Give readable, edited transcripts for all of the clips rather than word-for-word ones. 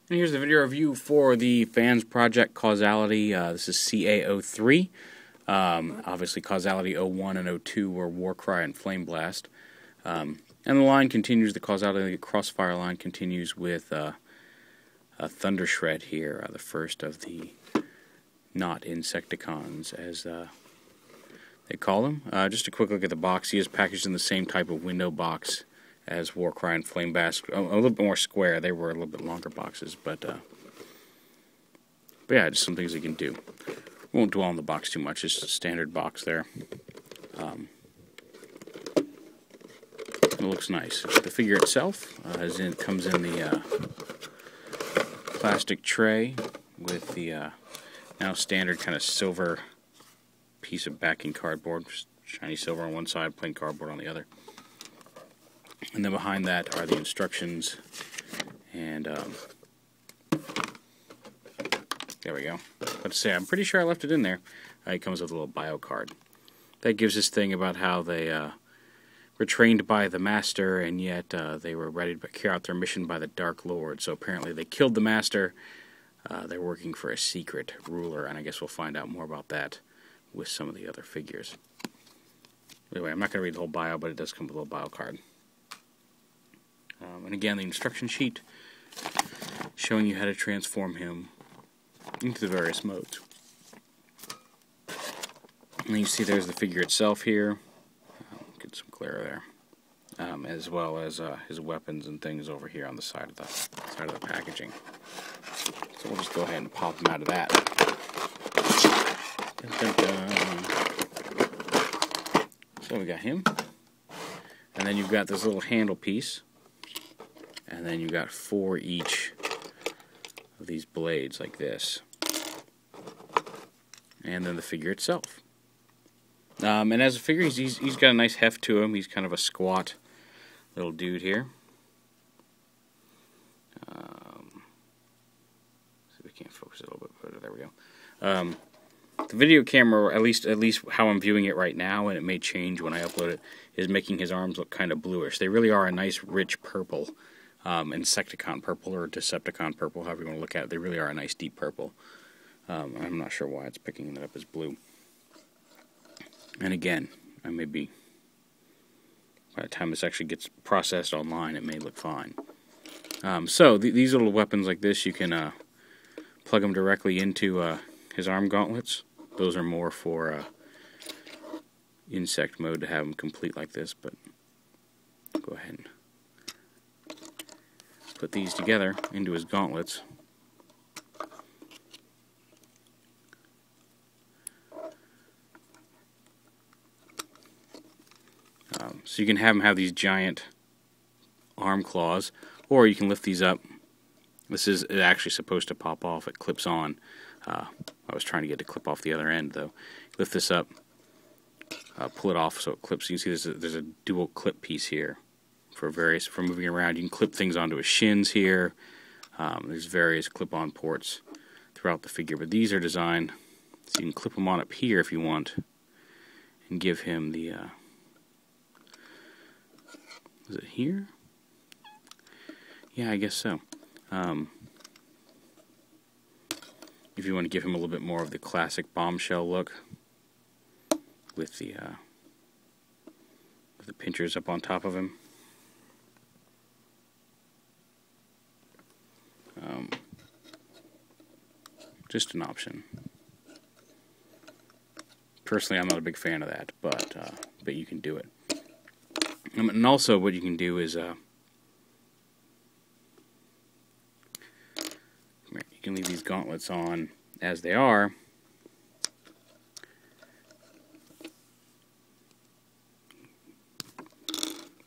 And here's the video review for the FansProject Causality. This is CA-03. Obviously, Causality 01 and 02 were Warcry and Flame Blast. And the line continues, the Causality Crossfire line continues with THUNDERSHRED here, the first of the not Insecticons, as they call them. Just a quick look at the box. He is packaged in the same type of window box as Warcry and Flame Blast, a little bit more square. They were a little bit longer boxes, but yeah, just some things you can do. Won't dwell on the box too much. It's a standard box there. It looks nice. The figure itself comes in the plastic tray with the now standard kind of silver piece of backing cardboard, just shiny silver on one side, plain cardboard on the other. And then behind that are the instructions, and there we go. But to say, I'm pretty sure I left it in there. It comes with a little bio card. That gives this thing about how they were trained by the Master, and yet they were ready to carry out their mission by the Dark Lord. So apparently they killed the Master. They're working for a secret ruler, and I guess we'll find out more about that with some of the other figures. Anyway, I'm not going to read the whole bio, but it does come with a little bio card. And again, the instruction sheet showing you how to transform him into the various modes. And you see there's the figure itself here. Get some glare there. As well as his weapons and things over here on the side of the packaging. So we'll just go ahead and pop him out of that. Dun, dun, dun. So we got him. And then you've got this little handle piece. And then you've got 4 each of these blades like this. And then the figure itself. And as a figure, he's got a nice heft to him. He's kind of a squat little dude here. See if we can't focus it a little bit better. There we go. The video camera, or at least how I'm viewing it right now, and it may change when I upload it, is making his arms look kind of bluish. They really are a nice rich purple. Insecticon purple or Decepticon purple, however you want to look at it. They really are a nice deep purple. I'm not sure why it's picking it up as blue. And again, I may be, by the time this actually gets processed online, it may look fine. So these little weapons like this, you can plug them directly into his arm gauntlets. Those are more for insect mode to have them complete like this, but go ahead and put these together into his gauntlets. So you can have him have these giant arm claws, or you can lift these up. This is actually supposed to pop off. It clips on. I was trying to get it to clip off the other end, though. Lift this up, pull it off so it clips. You can see there's a dual clip piece here. For moving around. You can clip things onto his shins here. There's various clip-on ports throughout the figure, but these are designed so you can clip them on up here if you want, and give him the is it here? Yeah, I guess so. If you want to give him a little bit more of the classic Bombshell look with the pinchers up on top of him. Just an option. Personally, I'm not a big fan of that, but you can do it. And also, what you can do is you can leave these gauntlets on as they are.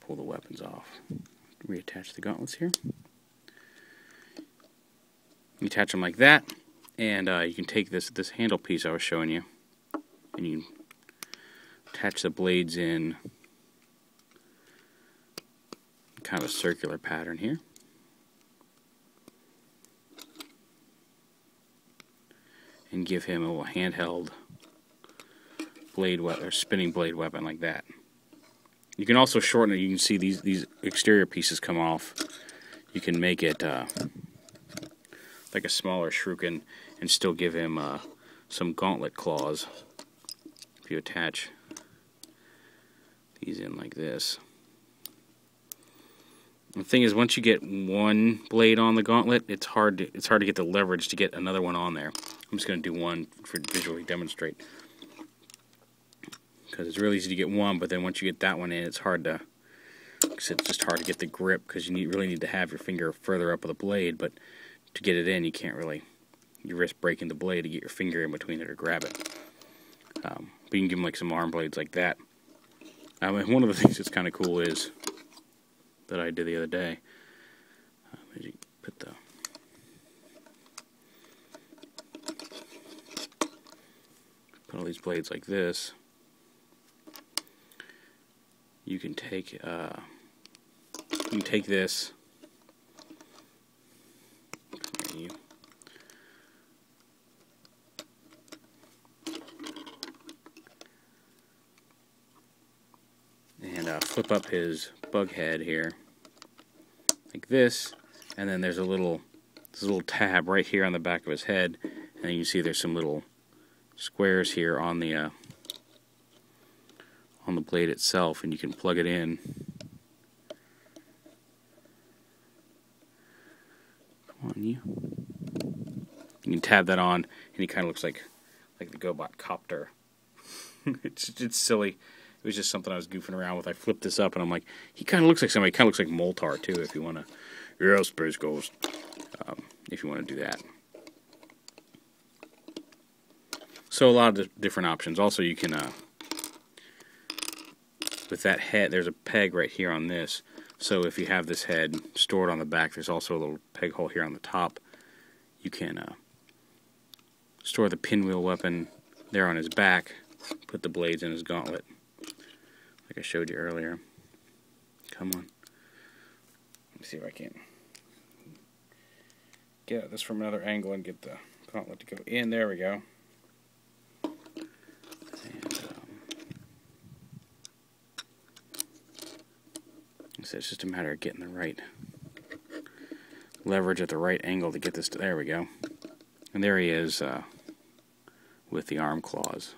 Pull the weapons off. Reattach the gauntlets here. You attach them like that, and you can take this handle piece I was showing you, and you can attach the blades in kind of a circular pattern here. And give him a little handheld blade or spinning blade weapon like that. You can also shorten it. You can see these exterior pieces come off. You can make it like a smaller shuriken and still give him some gauntlet claws. If you attach these in like this. The thing is, once you get one blade on the gauntlet, it's hard to get the leverage to get another one on there. I'm just going to do one for visually demonstrate, because it's really easy to get one, but then once you get that one in, it's hard to. It's just hard to get the grip, because you really need to have your finger further up with the blade. But to get it in, you can't really. You risk breaking the blade to get your finger in between it or grab it. But you can give them like some arm blades like that. And one of the things that's kind of cool is that I did the other day. You put all these blades like this. You can take this. And flip up his bug head here, like this, and then there's a little tab right here on the back of his head, and you can see there's some little squares here on the blade itself, and you can plug it in. Come on, you. You can tab that on, and he kind of looks like the GoBot cop-tur. It's silly. It was just something I was goofing around with. I flipped this up, and I'm like, he kind of looks like somebody. He kind of looks like Moltar, too, if you want to. Yeah, Space Ghost. If you want to do that. So a lot of different options. Also, you can, with that head, there's a peg right here on this. So if you have this head stored on the back, there's also a little peg hole here on the top. You can store the pinwheel weapon there on his back, put the blades in his gauntlet, like I showed you earlier. Come on. Let me see if I can get this from another angle and get the gauntlet to go in. There we go. And, so it's just a matter of getting the right leverage at the right angle to get this to, there we go. And there he is with the arm claws.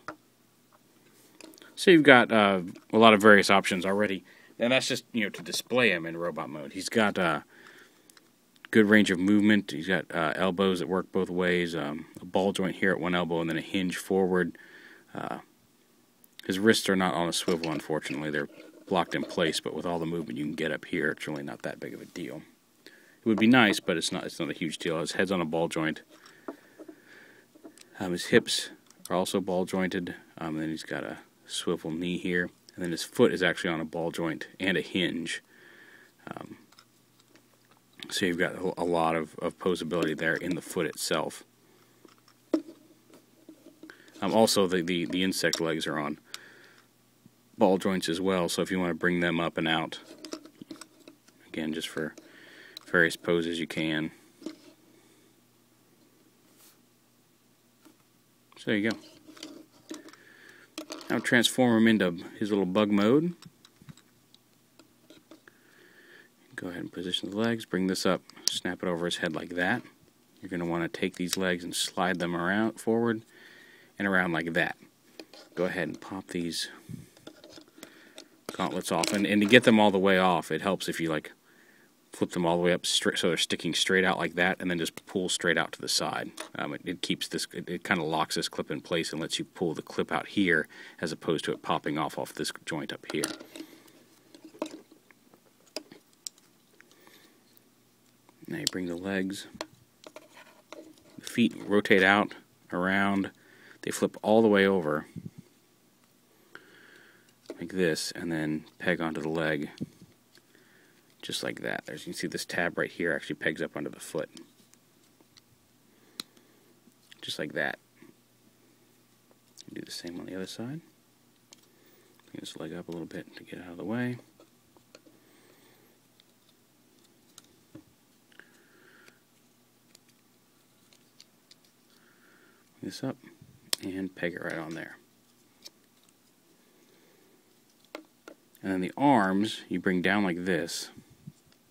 So you've got a lot of various options already, and that's just, you know, to display him in robot mode. He's got good range of movement. He's got elbows that work both ways, a ball joint here at one elbow, and then a hinge forward. His wrists are not on a swivel, unfortunately. They're blocked in place, but with all the movement you can get up here, it's really not that big of a deal. It would be nice, but it's not a huge deal. His head's on a ball joint. His hips are also ball jointed, and then he's got a swivel knee here, and then his foot is actually on a ball joint and a hinge. So you've got a lot of posability there in the foot itself. Also, the insect legs are on ball joints as well, so if you want to bring them up and out, again, just for various poses you can. So there you go. Now transform him into his little bug mode. Go ahead and position the legs, bring this up, snap it over his head like that. You're going to want to take these legs and slide them around, forward and around like that. Go ahead and pop these gauntlets off, and to get them all the way off, it helps if you like flip them all the way up straight, so they're sticking straight out like that, and then just pull straight out to the side. It keeps this, it kind of locks this clip in place and lets you pull the clip out here, as opposed to it popping off this joint up here. Now you bring the legs, the feet rotate out, around, they flip all the way over, like this, and then peg onto the leg, just like that. You can see this tab right here actually pegs up onto the foot, just like that. Do the same on the other side. Bring this leg up a little bit to get out of the way. Bring this up and peg it right on there. And then the arms, you bring down like this.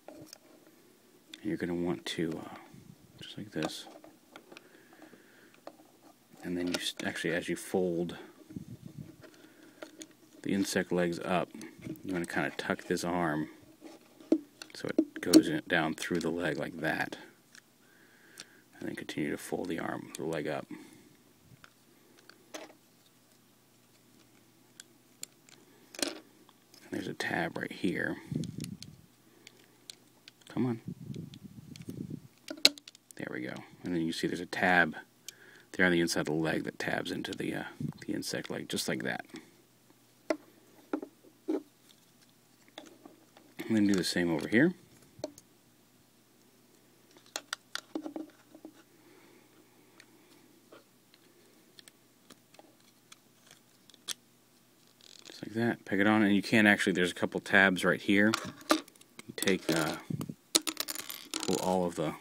And you're going to want to just like this. And then you actually, as you fold the insect legs up, you want to kind of tuck this arm so it goes down through the leg like that. And then continue to fold the leg up. And there's a tab right here. Come on. There we go. And then you see there's a tab there on the inside of the leg that tabs into the insect leg, just like that. And then do the same over here. Just like that. Peg it on, and you can actually, there's a couple tabs right here. You take, pull all of the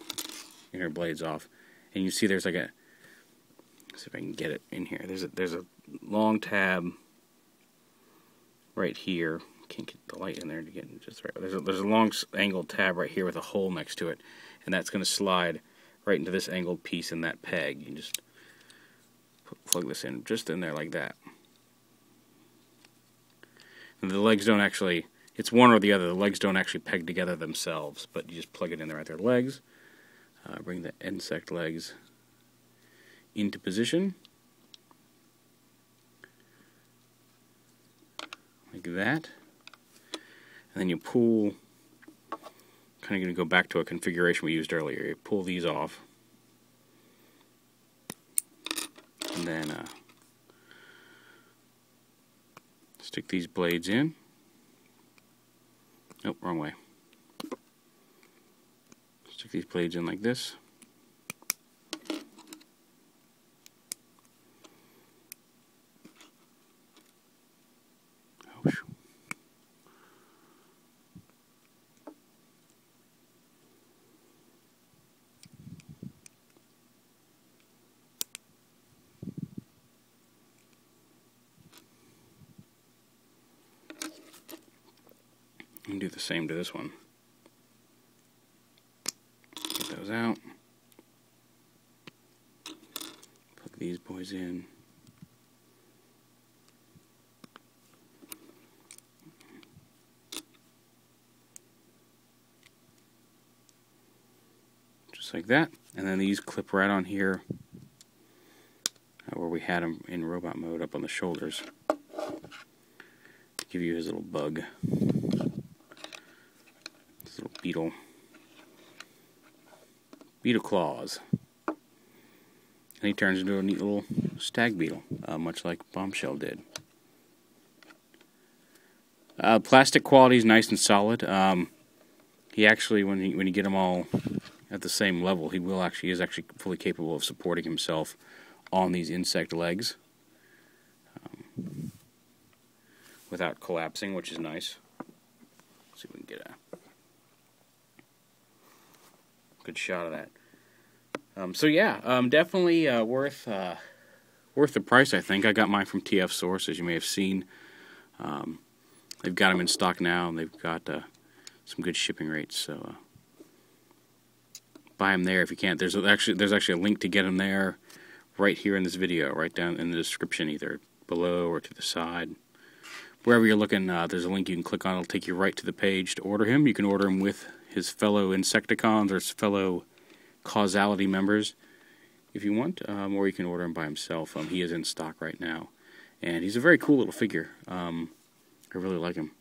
inner blades off, and you see there's like a, let's see if I can get it in here. There's a long tab right here. Can't get the light in there to get it just right. There's a long angled tab right here with a hole next to it, and that's going to slide right into this angled piece in that peg. You just plug this in just in there like that. And the legs don't actually, it's one or the other. The legs don't actually peg together themselves, but you just plug it in there right there. Legs. Bring the insect legs into position. Like that. And then you pull, kind of going to go back to a configuration we used earlier. You pull these off. And then stick these blades in. Oh, wrong way. Stick these blades in like this. Oh, and do the same to this one. Get those out. Plug these boys in. Just like that. And then these clip right on here where we had him in robot mode up on the shoulders to give you his little bug. Little beetle claws, and he turns into a neat little stag beetle, much like Bombshell did. Plastic quality is nice and solid. He actually, when you get them all at the same level, he is actually fully capable of supporting himself on these insect legs without collapsing, which is nice. Let's see if we can get a good shot of that. So yeah, definitely worth the price, I think. I got mine from TFsource, as you may have seen. They've got them in stock now, and they've got some good shipping rates. So buy them there if you can't. There's actually a link to get them there right here in this video, right down in the description, either below or to the side. Wherever you're looking, there's a link you can click on. It'll take you right to the page to order him. You can order him with his fellow Insecticons or his fellow Causality members if you want, or you can order him by himself. He is in stock right now, and he's a very cool little figure. I really like him.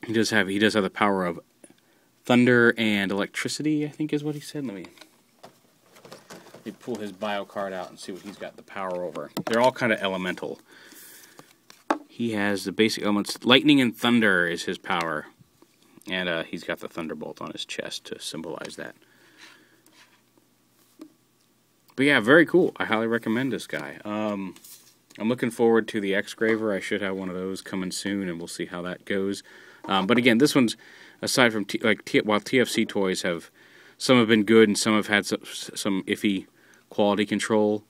He does have the power of thunder and electricity, I think is what he said. Let me pull his bio card out and see what he's got the power over. They're all kind of elemental. He has the basic elements. Lightning and thunder is his power. And he's got the thunderbolt on his chest to symbolize that. But yeah, very cool. I highly recommend this guy. I'm looking forward to the X-Graver. I should have one of those coming soon, and we'll see how that goes. But again, this one's, aside from, while TFC toys some have been good and some have had some iffy quality control,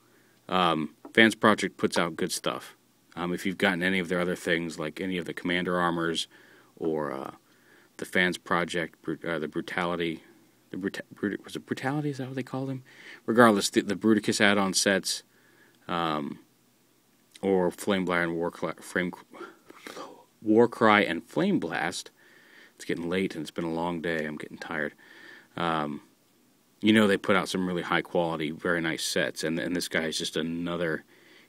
FansProject puts out good stuff. If you've gotten any of their other things, like any of the Commander armors, or the FansProject, the was it Brutality? Is that what they called him? Regardless, the Bruticus add-on sets, or Flameblast and Warcry and Flame Blast. It's getting late and it's been a long day. I'm getting tired. You know they put out some really high quality, very nice sets, and this guy is just another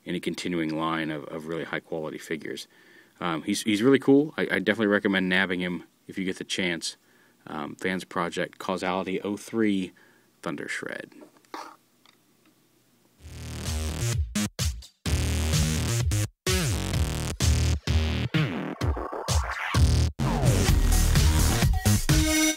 in a continuing line of really high quality figures. He's really cool. I definitely recommend nabbing him if you get the chance. FansProject Causality 03 THUNDERSHRED.